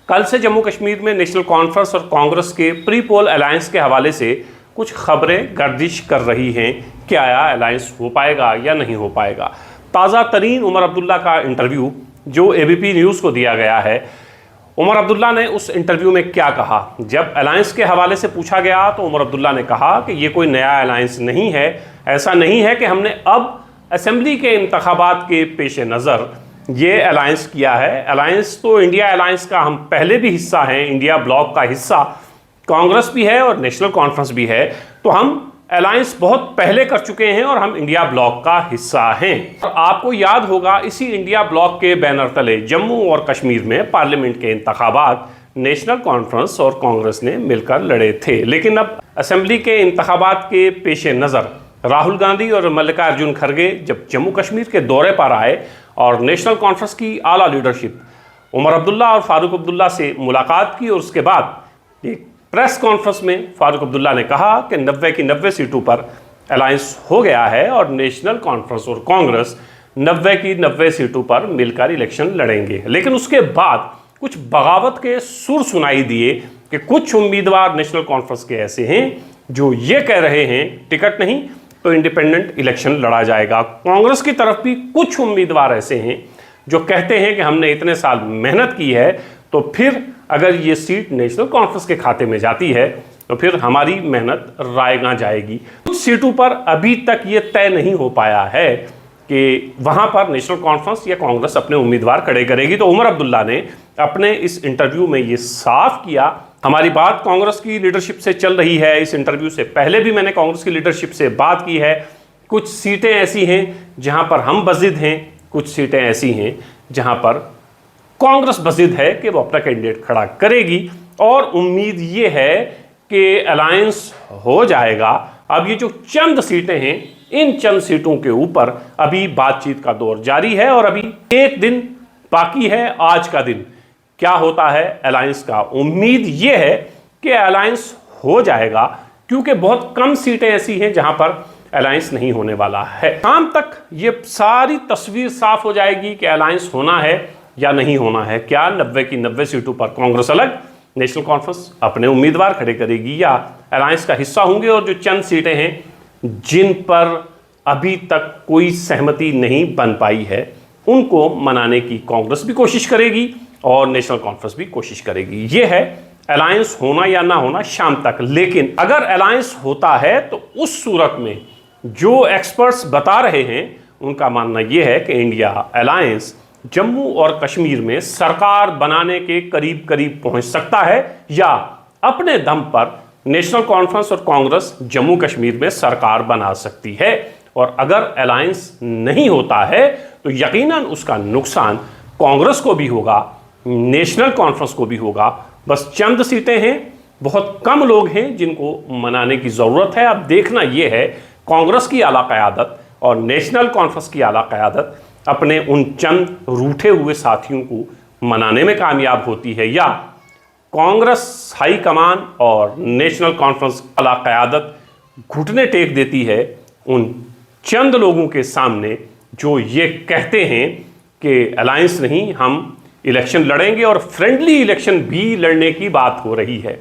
कल से जम्मू कश्मीर में नेशनल कॉन्फ्रेंस और कांग्रेस के प्री पोल अलायंस के हवाले से कुछ खबरें गर्दिश कर रही हैं। क्या अलायंस हो पाएगा या नहीं हो पाएगा। ताज़ा तरीन उमर अब्दुल्ला का इंटरव्यू जो एबीपी न्यूज़ को दिया गया है, उमर अब्दुल्ला ने उस इंटरव्यू में क्या कहा। जब अलायंस के हवाले से पूछा गया तो उमर अब्दुल्ला ने कहा कि ये कोई नया अलायंस नहीं है। ऐसा नहीं है कि हमने अब असेंबली के इंतखाबात के पेश नज़र ये अलायंस किया है। अलायंस तो इंडिया अलायंस का हम पहले भी हिस्सा हैं, इंडिया ब्लॉक का हिस्सा कांग्रेस भी है और नेशनल कॉन्फ्रेंस भी है, तो हम अलायंस बहुत पहले कर चुके हैं और हम इंडिया ब्लॉक का हिस्सा हैं। और आपको याद होगा इसी इंडिया ब्लॉक के बैनर तले जम्मू और कश्मीर में पार्लियामेंट के इंतखाबात नेशनल कॉन्फ्रेंस और कांग्रेस ने मिलकर लड़े थे। लेकिन अब असेंबली के इंतखाबात के पेश नज़र राहुल गांधी और मल्लिकार्जुन खड़गे जब जम्मू कश्मीर के दौरे पर आए और नेशनल कॉन्फ्रेंस की आला लीडरशिप उमर अब्दुल्ला और फारूक अब्दुल्ला से मुलाकात की और उसके बाद एक प्रेस कॉन्फ्रेंस में फारूक अब्दुल्ला ने कहा कि 90 की 90 सीटों पर अलायंस हो गया है और नेशनल कॉन्फ्रेंस और कांग्रेस 90 की 90 सीटों पर मिलकर इलेक्शन लड़ेंगे। लेकिन उसके बाद कुछ बगावत के सुर सुनाई दिए कि कुछ उम्मीदवार नेशनल कॉन्फ्रेंस के ऐसे हैं जो ये कह रहे हैं टिकट नहीं तो इंडिपेंडेंट इलेक्शन लड़ा जाएगा। कांग्रेस की तरफ भी कुछ उम्मीदवार ऐसे हैं जो कहते हैं कि हमने इतने साल मेहनत की है, तो फिर अगर ये सीट नेशनल कॉन्फ्रेंस के खाते में जाती है तो फिर हमारी मेहनत रायगां जाएगी। कुछ सीटों पर अभी तक ये तय नहीं हो पाया है कि वहाँ पर नेशनल कॉन्फ्रेंस या कांग्रेस अपने उम्मीदवार खड़े करेगी। तो उमर अब्दुल्ला ने अपने इस इंटरव्यू में ये साफ किया, हमारी बात कांग्रेस की लीडरशिप से चल रही है। इस इंटरव्यू से पहले भी मैंने कांग्रेस की लीडरशिप से बात की है। कुछ सीटें ऐसी हैं जहां पर हम बज़िद हैं, कुछ सीटें ऐसी हैं जहां पर कांग्रेस बज़िद है कि वो अपना कैंडिडेट खड़ा करेगी और उम्मीद ये है कि अलायंस हो जाएगा। अब ये जो चंद सीटें हैं, इन चंद सीटों के ऊपर अभी बातचीत का दौर जारी है और अभी एक दिन बाकी है, आज का दिन। क्या होता है अलायंस का, उम्मीद यह है कि अलायंस हो जाएगा क्योंकि बहुत कम सीटें ऐसी हैं जहां पर अलायंस नहीं होने वाला है। शाम तक ये सारी तस्वीर साफ हो जाएगी कि अलायंस होना है या नहीं होना है। क्या 90 की 90 सीटों पर कांग्रेस अलग, नेशनल कॉन्फ्रेंस अपने उम्मीदवार खड़े करेगी, या अलायंस का हिस्सा होंगे और जो चंद सीटें हैं जिन पर अभी तक कोई सहमति नहीं बन पाई है उनको मनाने की कांग्रेस भी कोशिश करेगी और नेशनल कॉन्फ्रेंस भी कोशिश करेगी। यह है अलायंस होना या ना होना शाम तक। लेकिन अगर अलायंस होता है तो उस सूरत में जो एक्सपर्ट्स बता रहे हैं उनका मानना यह है कि इंडिया अलायंस जम्मू और कश्मीर में सरकार बनाने के करीब करीब पहुंच सकता है या अपने दम पर नेशनल कॉन्फ्रेंस और कांग्रेस जम्मू कश्मीर में सरकार बना सकती है। और अगर अलायंस नहीं होता है तो यकीनन उसका नुकसान कांग्रेस को भी होगा, नेशनल कॉन्फ्रेंस को भी होगा। बस चंद सीटें हैं, बहुत कम लोग हैं जिनको मनाने की ज़रूरत है। अब देखना यह है कांग्रेस की आला क़यादत और नेशनल कॉन्फ्रेंस की आला क़यादत अपने उन चंद रूठे हुए साथियों को मनाने में कामयाब होती है या कांग्रेस हाई कमान और नेशनल कॉन्फ्रेंस आला क़यादत घुटने टेक देती है उन चंद लोगों के सामने जो ये कहते हैं कि अलायंस नहीं, हम इलेक्शन लड़ेंगे। और फ्रेंडली इलेक्शन भी लड़ने की बात हो रही है।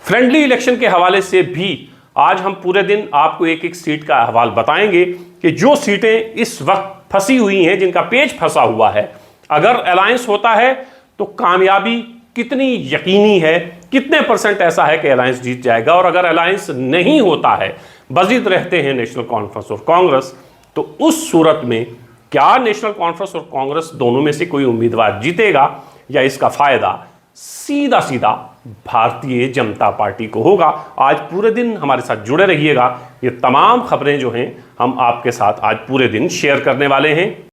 फ्रेंडली इलेक्शन के हवाले से भी आज हम पूरे दिन आपको एक एक सीट का अहवाल बताएंगे कि जो सीटें इस वक्त फंसी हुई हैं, जिनका पेच फंसा हुआ है, अगर अलायंस होता है तो कामयाबी कितनी यकीनी है, कितने % ऐसा है कि अलायंस जीत जाएगा। और अगर अलायंस नहीं होता है, बज़िद रहते हैं नेशनल कॉन्फ्रेंस और कांग्रेस, तो उस सूरत में क्या नेशनल कॉन्फ्रेंस और कांग्रेस दोनों में से कोई उम्मीदवार जीतेगा या इसका फायदा सीधा सीधा भारतीय जनता पार्टी को होगा। आज पूरे दिन हमारे साथ जुड़े रहिएगा। ये तमाम खबरें जो हैं हम आपके साथ आज पूरे दिन शेयर करने वाले हैं।